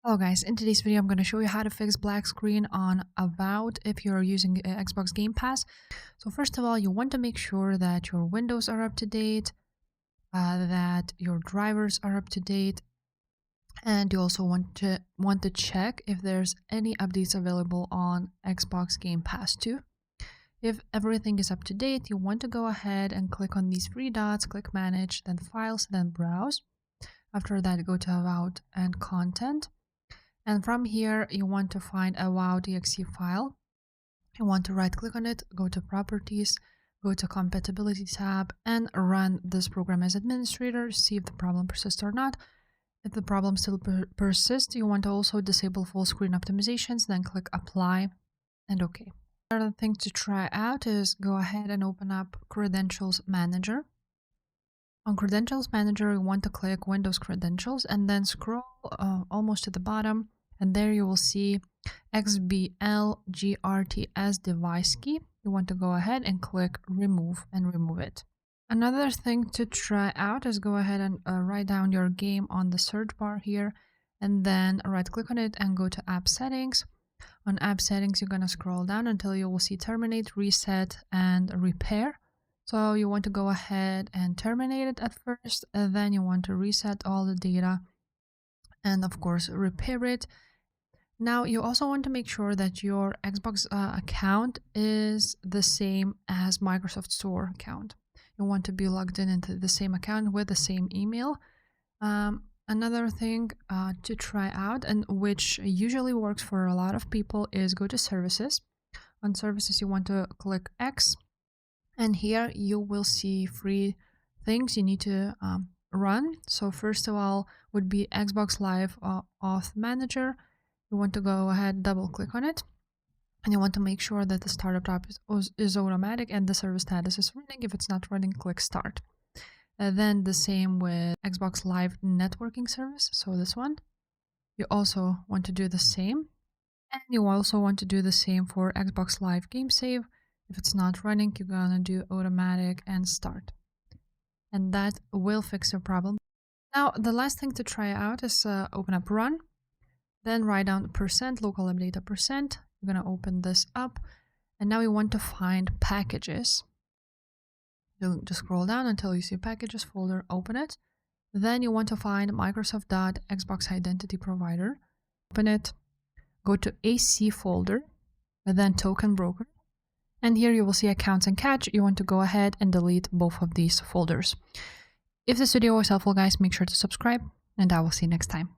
Hello guys, in today's video I'm going to show you how to fix black screen on Avowed if you're using Xbox Game Pass. So first of all, you want to make sure that your windows are up to date, that your drivers are up to date, and you also want to check if there's any updates available on Xbox Game Pass too. If everything is up to date, you want to go ahead and click on these three dots, click Manage, then Files, then Browse. After that, go to Avowed and Content. And from here, you want to find a Avowed.exe file. You want to right click on it, go to Properties, go to Compatibility tab, and run this program as administrator, see if the problem persists or not. If the problem still persists, you want to also disable full screen optimizations, then click Apply and OK. Another thing to try out is go ahead and open up Credentials Manager. On Credentials Manager, you want to click Windows Credentials and then scroll almost to the bottom, and there you will see XBLGRTS device key. You want to go ahead and click Remove and remove it. Another thing to try out is go ahead and write down your game on the search bar here, and then right click on it and go to App Settings. On App Settings, you're going to scroll down until you will see Terminate, Reset, and Repair. So you want to go ahead and terminate it at first, and then you want to reset all the data and of course repair it. Now you also want to make sure that your Xbox account is the same as Microsoft Store account. You want to be logged in into the same account with the same email. Another thing to try out, and which usually works for a lot of people, is go to Services. On Services, you want to click X. And here you will see three things you need to run. So first of all would be Xbox Live Auth Manager. You want to go ahead, double click on it, and you want to make sure that the startup tab is automatic and the service status is running. If it's not running, click Start. Then the same with Xbox Live Networking Service, so this one. You also want to do the same. And you also want to do the same for Xbox Live Game Save. If it's not running, you're gonna do automatic and start. And that will fix your problem. Now, the last thing to try out is open up Run, then write down % local update %. You're gonna open this up, and now you want to find Packages. You'll just scroll down until you see Packages folder, open it. Then you want to find Microsoft.Xbox Identity Provider. Open it, go to AC folder, and then Token Broker. And here you will see Accounts and Cache. You want to go ahead and delete both of these folders. If this video was helpful, guys, make sure to subscribe, and I will see you next time.